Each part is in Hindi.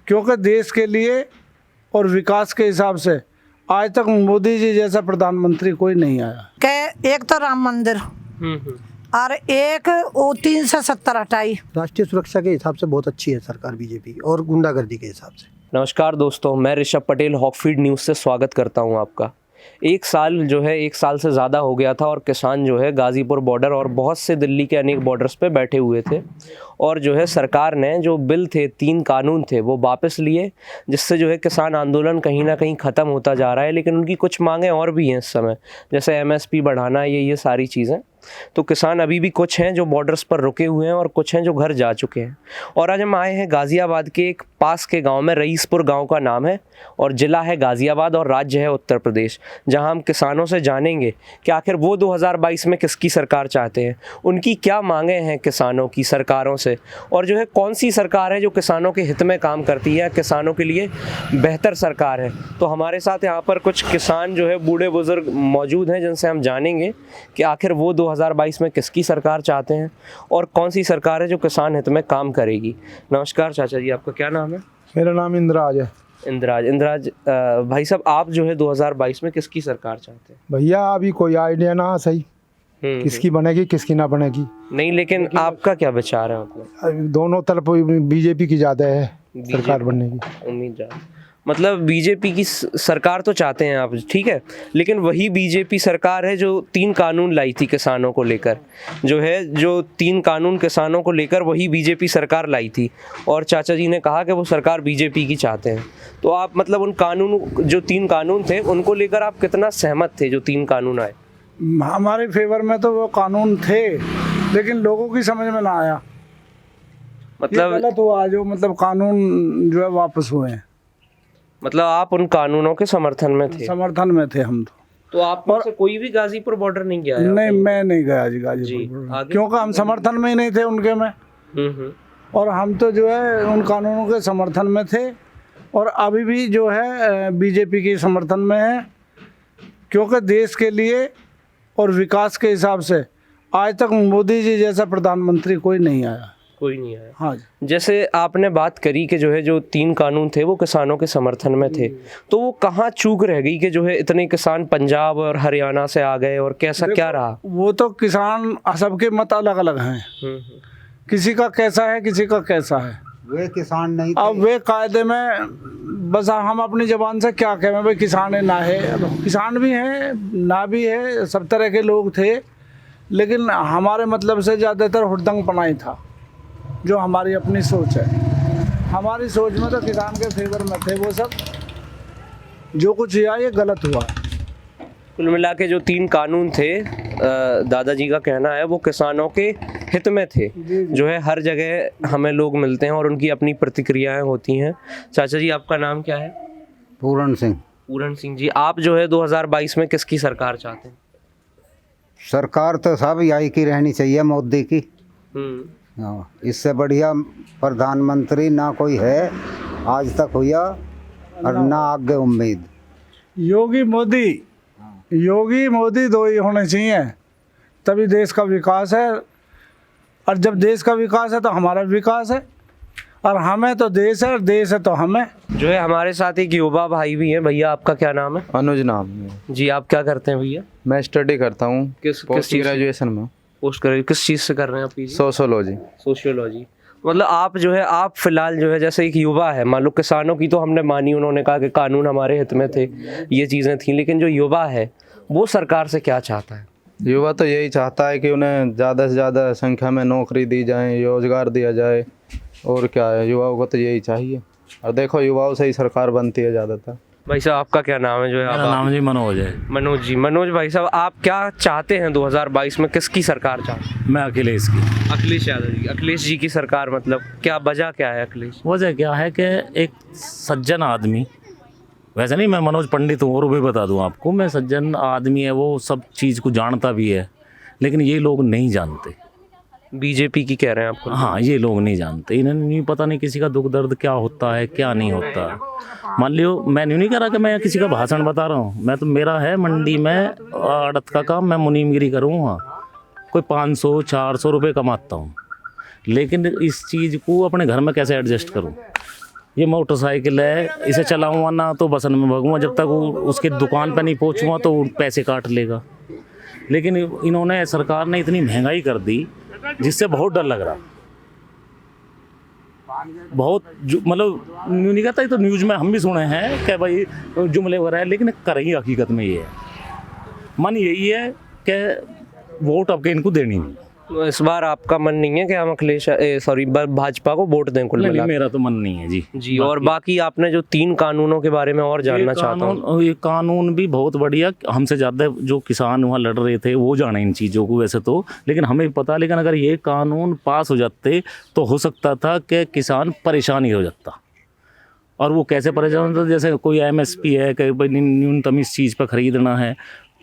क्योंकि देश के लिए और विकास के हिसाब से आज तक मोदी जी जैसा प्रधानमंत्री कोई नहीं आया। के एक तो राम मंदिर और एक वो 370 हटाई। राष्ट्रीय सुरक्षा के हिसाब से बहुत अच्छी है सरकार बीजेपी और गुंडागर्दी के हिसाब से। नमस्कार दोस्तों, मैं ऋषभ पटेल हॉकफीड न्यूज़ से स्वागत करता हूं आपका। एक साल से ज़्यादा हो गया था और किसान जो है गाज़ीपुर बॉर्डर और बहुत से दिल्ली के अनेक बॉर्डर्स पे बैठे हुए थे और जो है सरकार ने जो बिल थे, 3 कानून थे, वो वापस लिए, जिससे जो है किसान आंदोलन कहीं ना कहीं ख़त्म होता जा रहा है। लेकिन उनकी कुछ मांगें और भी हैं इस समय, जैसे MSP बढ़ाना, ये सारी चीज़ें। तो किसान अभी भी कुछ हैं जो बॉर्डर्स पर रुके हुए हैं और कुछ हैं जो घर जा चुके हैं। और आज हम आए हैं गाज़ियाबाद के एक पास के गांव में, रईसपुर गांव का नाम है और ज़िला है गाज़ियाबाद और राज्य है उत्तर प्रदेश, जहां हम किसानों से जानेंगे कि आखिर वो 2022 में किसकी सरकार चाहते हैं, उनकी क्या मांगें हैं किसानों की सरकारों से, और जो है कौन सी सरकार है जो किसानों के हित में काम करती है, किसानों के लिए बेहतर सरकार है। तो हमारे साथ यहाँ पर कुछ किसान जो है बूढ़े बुजुर्ग मौजूद हैं, जिनसे हम जानेंगे कि आखिर वो 2022 में किसकी सरकार चाहते हैं और कौन सी सरकार है जो किसान हित में काम करेगी। नमस्कार चाचा जी, आपका क्या नाम है? मेरा नाम इंद्राज है। इंद्राज भाई साहब, आप जो है 2022 में किसकी सरकार चाहते हैं? भैया अभी कोई आइडिया ना सही किसकी बनेगी किसकी ना बनेगी नहीं, लेकिन आपका क्या विचार है? मतलब दोनों तरफ बीजेपी की ज़्यादा है सरकार बनने की उम्मीद ज़्यादा, मतलब बीजेपी की सरकार तो चाहते हैं आप, ठीक है, लेकिन वही बीजेपी सरकार है जो 3 कानून लाई थी किसानों को लेकर, जो 3 कानून किसानों को लेकर वही बीजेपी सरकार लाई थी। और चाचा जी ने कहा कि वो सरकार बीजेपी की चाहते हैं। तो आप मतलब उन कानून, जो 3 कानून थे, उनको लेकर आप कितना सहमत थे जो 3 कानून आए? हमारे फेवर में तो वो कानून थे, लेकिन लोगों की समझ में ना आया। मतलब गलत हुआ जो मतलब कानून जो है वापस हुए हैं। मतलब आप उन कानूनों के समर्थन में थे? समर्थन में थे हम तो आप में से कोई भी गाजीपुर बॉर्डर नहीं गया? नहीं, मैं नहीं गया जी गाजीपुर, क्योंकि हम समर्थन में ही नहीं थे उनके में। और हम तो जो है उन कानूनों के समर्थन में थे और अभी भी जो है बीजेपी के समर्थन में है, क्योंकि देश के लिए और विकास के हिसाब से आज तक मोदी जी जैसा प्रधानमंत्री कोई नहीं आया। हाँ जी। जैसे आपने बात करी कि जो है जो 3 कानून थे वो किसानों के समर्थन में थे, तो वो कहाँ चूक रह गई कि जो है इतने किसान पंजाब और हरियाणा से आ गए, और कैसा क्या रहा? वो तो किसान सबके मत अलग अलग हैं, किसी का कैसा है किसी का कैसा है। वे किसान नहीं अब वे कायदे में, बस हम अपनी ज़बान से क्या कहें भाई, किसान है ना है, किसान भी हैं ना भी है, सब तरह के लोग थे, लेकिन हमारे मतलब से ज़्यादातर हुड़दंग पनाई था, जो हमारी अपनी सोच है। हमारी सोच में तो किसान के फेवर में थे वो सब, जो कुछ हुआ ये गलत हुआ। कुल मिला के जो 3 कानून थे, दादाजी का कहना है वो किसानों के हित में थे। जो है हर जगह हमें लोग मिलते हैं और उनकी अपनी प्रतिक्रियाएं होती हैं। चाचा जी, आपका नाम क्या है? पूरण सिंह। पूरण सिंह जी, आप जो है 2022 में किसकी सरकार चाहते हैं? सरकार तो सब यही की रहनी चाहिए, मोदी की। हाँ, इससे बढ़िया प्रधानमंत्री ना कोई है आज तक हुआ और ना आगे उम्मीद। योगी मोदी 2 ही होने चाहिए, तभी देश का विकास है। और जब देश का विकास है तो हमारा विकास है, और हमें तो देश है और देश है तो हमें। जो है हमारे साथ एक युवा भाई भी हैं। भैया, आपका क्या नाम है? अनुज नाम है जी। आप क्या करते हैं भैया? मैं स्टडी करता हूँ। किस ग्रेजुएशन में? किस चीज़ से कर रहे हैं आप? सोशियोलॉजी। मतलब आप जो है, आप फिलहाल जो है जैसे एक युवा है, मान लो किसानों की तो हमने मानी, उन्होंने कहा कि कानून हमारे हित में थे, ये चीज़ें थी, लेकिन जो युवा है वो सरकार से क्या चाहता है? युवा तो यही चाहता है कि उन्हें ज़्यादा से ज़्यादा संख्या में नौकरी दी जाए, रोजगार दिया जाए, और क्या है, युवाओं को तो यही चाहिए। और देखो, युवाओं से ही सरकार बनती है ज़्यादातर। भाई साहब, आपका क्या नाम है? जो है मेरा नाम जी मनोज है। मनोज जी। मनोज भाई साहब, आप क्या चाहते हैं 2022 में, किसकी सरकार चाहते हैं? मैं अखिलेश की। अखिलेश यादव जी। अखिलेश जी की सरकार, मतलब क्या वजह क्या है अखिलेश? वजह क्या है कि एक सज्जन आदमी, वैसे नहीं मैं मनोज पंडित हूँ और भी बता दूँ आपको, मैं सज्जन आदमी है, वो सब चीज़ को जानता भी है, लेकिन ये लोग नहीं जानते। बीजेपी की कह रहे हैं आपको? हाँ, ये लोग नहीं जानते, इन्हें नहीं पता नहीं किसी का दुख दर्द क्या होता है क्या नहीं होता। मान लियो, मैं नहीं कह रहा कि मैं किसी का भाषण बता रहा हूँ, मैं तो, मेरा है मंडी में आड़त का काम, मैं मुनीमगिरी करूँ, हाँ कोई 500-400 रुपये कमाता हूँ, लेकिन इस चीज़ को अपने घर में कैसे एडजस्ट करूँ? ये मोटरसाइकिल है, इसे चलाऊंगा ना तो बसन में भगूंगा, जब तक वो उसके दुकान पे नहीं पहुंचूंगा तो वो पैसे काट लेगा। लेकिन इन्होंने, सरकार ने इतनी महंगाई कर दी जिससे बहुत डर लग रहा, बहुत मतलब नहीं कहता, तो न्यूज़ में हम भी सुने हैं कि भाई जुमले वगैरह है, लेकिन कर ही हकीकत में ये है। मन यही है कि वोट अब के इनको देनी नहीं। इस बार आपका मन नहीं है कि हम भाजपा को वोट दें? कुल नहीं, मिला मेरा तो मन नहीं है जी। जी। और बाकी आपने जो 3 कानूनों के बारे में और जानना चाहता हूँ। ये कानून भी बहुत बढ़िया, हमसे ज़्यादा जो किसान वहाँ लड़ रहे थे वो जाने इन चीज़ों को वैसे तो, लेकिन हमें पता, लेकिन अगर ये कानून पास हो जाते तो हो सकता था कि किसान परेशान ही हो जाता। और वो कैसे परेशान होता, जैसे कोई MSP है कि भाई न्यूनतम इस चीज़ पर ख़रीदना है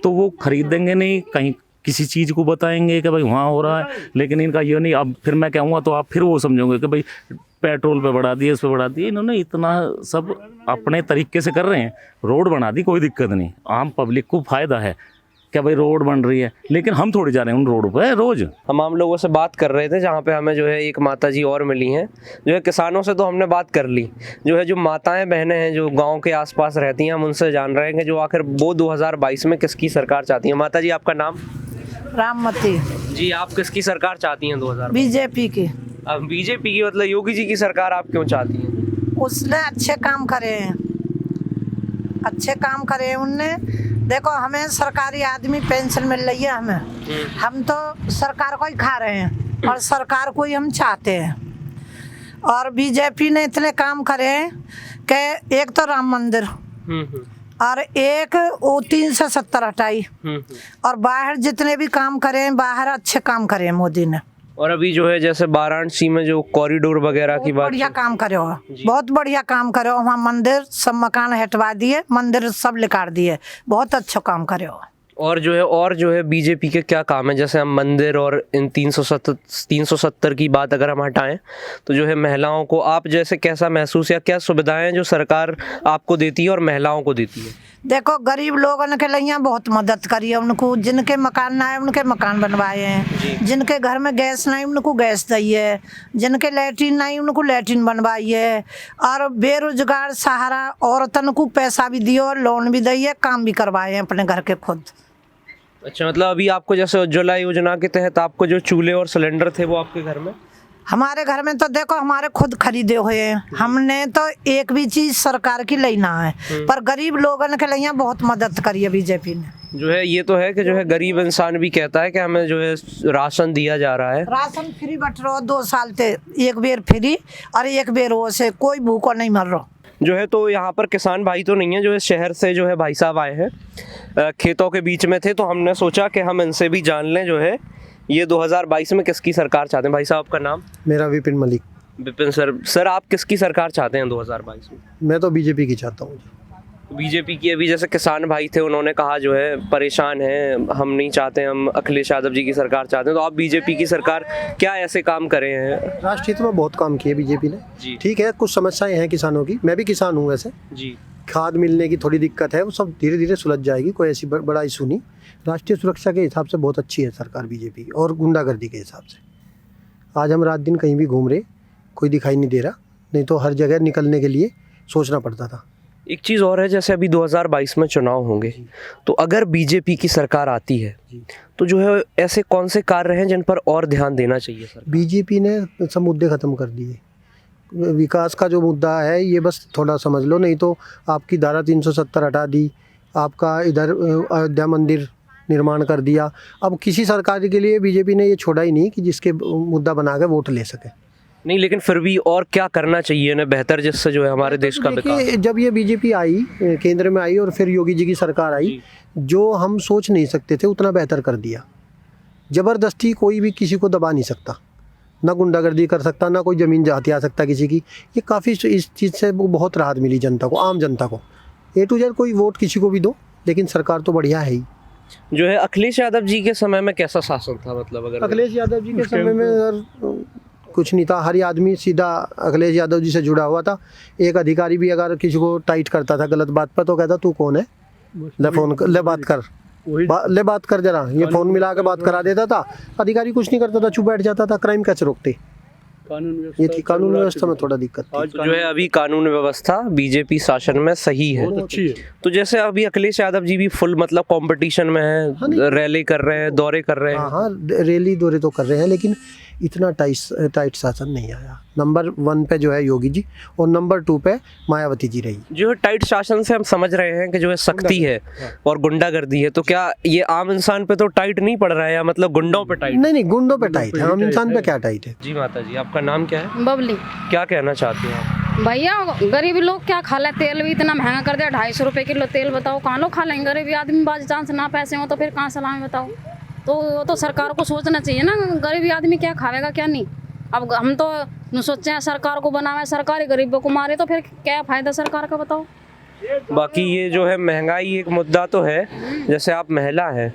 तो वो ख़रीदेंगे नहीं, कहीं किसी चीज़ को बताएंगे कि भाई वहाँ हो रहा है, लेकिन इनका ये नहीं। अब फिर मैं कहूँगा तो आप फिर वो समझोगे कि भाई पेट्रोल पे बढ़ा दिए, उस पर बढ़ा दिए। इन्होंने इतना सब अपने तरीके से कर रहे हैं। रोड बना दी, कोई दिक्कत नहीं, आम पब्लिक को फ़ायदा है क्या भाई रोड बन रही है, लेकिन हम थोड़ी जा रहे हैं उन रोड पे रोज़। हम आम लोगों से बात कर रहे थे, जहाँ पे हमें जो है एक माता जी और मिली हैं। जो है किसानों से तो हमने बात कर ली, जो है जो माताएं बहनें हैं जो गांव के आसपास रहती हैं, हम उनसे जान रहे हैं कि जो आखिर वो 2022 में किसकी सरकार चाहती हैं। माता जी, आपका नाम? राममती। जी, आप किसकी सरकार चाहती हैं 2022? बीजेपी की। अब बीजेपी की मतलब योगी जी की सरकार आप क्यों चाहती हैं? उसने अच्छे काम करे हैं, अच्छे काम करे उनने। देखो, हमें सरकारी आदमी पेंशन मिल रही है, हम तो सरकार को ही खा रहे हैं और सरकार को ही हम चाहते हैं। और बीजेपी ने इतने काम करे हैं कि एक तो राम मंदिर और एक वो 370 हटाई, और बाहर जितने भी काम करे हैं, बाहर अच्छे काम करे हैं मोदी ने। और अभी जो है जैसे वाराणसी में जो कॉरिडोर वगैरह की बात, बढ़िया काम करे हो, बहुत बढ़िया काम करे हो। वहाँ मंदिर सब मकान हटवा दिए, मंदिर सब निकाल दिए, बहुत अच्छा काम करे हो। और जो है बीजेपी के क्या काम है? जैसे हम मंदिर और इन 370 की बात अगर हम हटाएं तो जो है महिलाओं को आप जैसे कैसा महसूस या क्या सुविधाएं जो सरकार आपको देती है और महिलाओं को देती है? देखो, गरीब लोगों के लिए बहुत मदद करी है उनको, जिनके मकान ना है उनके मकान बनवाए हैं, जिनके घर में गैस नहीं उनको गैस दी है, जिनके लैट्रिन नहीं उनको लैट्रिन बनवाई है, और बेरोजगार सहारा औरतन को पैसा भी दिए और लोन भी दी है, काम भी करवाए हैं अपने घर के खुद। अच्छा, मतलब अभी आपको जैसे उज्ज्वला योजना के तहत आपको जो चूल्हे और सिलेंडर थे वो आपके घर में? हमारे घर में तो देखो हमारे खुद खरीदे हुए हैं, हमने तो एक भी चीज सरकार की लेना है, पर गरीब लोगों के लिए बहुत मदद करी है बीजेपी ने। जो है ये तो है कि जो है गरीब इंसान भी कहता है कि हमें जो है राशन दिया जा रहा है। राशन फ्री बट रहा 2 साल से, एक बेर फ्री और एक बेर वो से कोई भूखो नहीं मर रहा। जो है तो यहाँ पर किसान भाई तो नहीं है, जो है शहर से जो है भाई साहब आए हैं, खेतों के बीच में थे, तो हमने सोचा कि हम इनसे भी जान लें जो है ये 2022 में किसकी सरकार चाहते हैं। भाई साहब, आपका नाम? मेरा विपिन मलिक। विपिन सर आप किसकी सरकार चाहते हैं 2022 में? मैं तो बीजेपी की चाहता हूँ। बीजेपी की अभी जैसे किसान भाई थे, उन्होंने कहा जो है परेशान हैं, हम नहीं चाहते, हम अखिलेश यादव जी की सरकार चाहते हैं, तो आप बीजेपी की सरकार क्या ऐसे काम करे हैं? राष्ट्रीय हित में बहुत काम किए बीजेपी ने जी। ठीक है, कुछ समस्याएं हैं किसानों की, मैं भी किसान हूँ वैसे जी। खाद मिलने की थोड़ी दिक्कत है, वो सब धीरे धीरे सुलझ जाएगी, कोई ऐसी बड़ा इशू नहीं। राष्ट्रीय सुरक्षा के हिसाब से बहुत अच्छी है सरकार बीजेपी, और गुंडागर्दी के हिसाब से आज हम रात दिन कहीं भी घूम रहे, कोई दिखाई नहीं दे रहा, नहीं तो हर जगह निकलने के लिए सोचना पड़ता था। एक चीज़ और है, जैसे अभी 2022 में चुनाव होंगे, तो अगर बीजेपी की सरकार आती है तो जो है ऐसे कौन से कार्य हैं जिन पर और ध्यान देना चाहिए सर? बीजेपी ने सब मुद्दे ख़त्म कर दिए, विकास का जो मुद्दा है ये बस थोड़ा समझ लो, नहीं तो आपकी धारा 370 हटा दी, आपका इधर अयोध्या मंदिर निर्माण कर दिया। अब किसी सरकार के लिए बीजेपी ने ये छोड़ा ही नहीं कि जिसके मुद्दा बना के वोट ले सके। नहीं, लेकिन फिर भी और क्या करना चाहिए ना बेहतर, जिससे जो है हमारे देश का विकास? जब ये बीजेपी आई, केंद्र में आई और फिर योगी जी की सरकार आई, जो हम सोच नहीं सकते थे उतना बेहतर कर दिया। ज़बरदस्ती कोई भी किसी को दबा नहीं सकता, ना गुंडागर्दी कर सकता, ना कोई ज़मीन हथिया सकता किसी की। ये काफ़ी इस चीज़ से बहुत राहत मिली जनता को, आम जनता को। A to Z कोई वोट किसी को भी दो, लेकिन सरकार तो बढ़िया है ही। जो है अखिलेश यादव जी के समय में कैसा शासन था? मतलब अगर अखिलेश यादव जी के समय में कुछ नहीं था, हर आदमी सीधा अखिलेश यादव जी से जुड़ा हुआ था। एक अधिकारी भी अगर किसी को टाइट करता था गलत बात पर, तो कहता तू कौन है, ले फोन ले बात कर, ले बात कर जरा, ये फ़ोन मिला के बात करा देता था। अधिकारी कुछ नहीं करता था, चुप बैठ जाता था। क्राइम कैसे रोकते? ये थी कानून व्यवस्था में थोड़ा दिक्कत थी। तो जो है अभी कानून व्यवस्था बीजेपी शासन में सही है। तो जैसे अभी अखिलेश यादव जी भी फुल मतलब कंपटीशन में है, रैली कर रहे हैं, दौरे कर रहे हैं। हाँ, रैली दौरे तो कर रहे हैं, लेकिन इतना टाइट शासन नहीं आया। नंबर 1 पे जो है योगी जी और नंबर 2 पे मायावती जी रही। जो है टाइट शासन से हम समझ रहे हैं कि जो है सख्ती है और गुंडागर्दी है, तो क्या ये आम इंसान पे तो टाइट नहीं पड़ रहा है, या मतलब गुंडों पे टाइट? नहीं, गुंडों पे टाइट है, आम इंसान पे क्या टाइट है। जी माता जी, आपका नाम क्या है? बबली। क्या कहना चाहती हैं आप? भैया गरीब लोग क्या खा ले, तेल भी इतना महंगा कर दिया, 250 रुपए किलो तेल, बताओ कहाँ लोग खा लेंगे? गरीब आदमी बाज चांस ना पैसे हो तो फिर कहाँ से लाएं बताओ? तो वो तो सरकार को सोचना चाहिए ना, गरीब आदमी क्या खाएगा क्या नहीं। अब हम तो सोचे हैं सरकार को बनावे, सरकार ही गरीबों को मारे, तो फिर क्या फायदा सरकार का बताओ। बाकी ये जो है महंगाई एक मुद्दा तो है। जैसे आप महिला हैं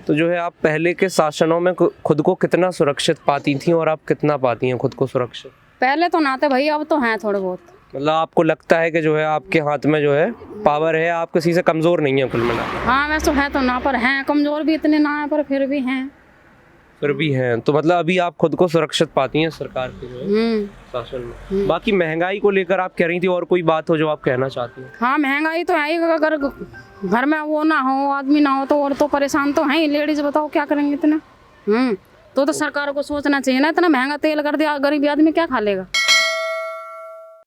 तो जो है आप पहले के शासनों में खुद को कितना सुरक्षित पाती थी और आप कितना पाती हैं खुद को सुरक्षित? पहले तो ना थे भैया, अब तो हैं थोड़े बहुत। मतलब आपको लगता है कि जो है आपके हाथ में जो है पावर है, आप किसी से कमज़ोर नहीं है कुल मिला? हाँ वैसे तो है, तो ना पर हैं, कमज़ोर भी इतने ना है पर फिर भी हैं। फिर भी हैं, तो मतलब अभी आप खुद को सुरक्षित पाती हैं सरकार के जो है शासन में। बाकी महंगाई को लेकर आप कह रही थी, और कोई बात हो जो आप कहना चाहती हैं? हाँ महंगाई तो है ही, अगर घर में वो ना हो, आदमी ना हो, तो और तो परेशान तो हैं ही लेडीज, बताओ क्या करेंगे इतना। तो सरकार को सोचना चाहिए ना, इतना महंगा तेल कर दिया, गरीब आदमी क्या खा लेगा।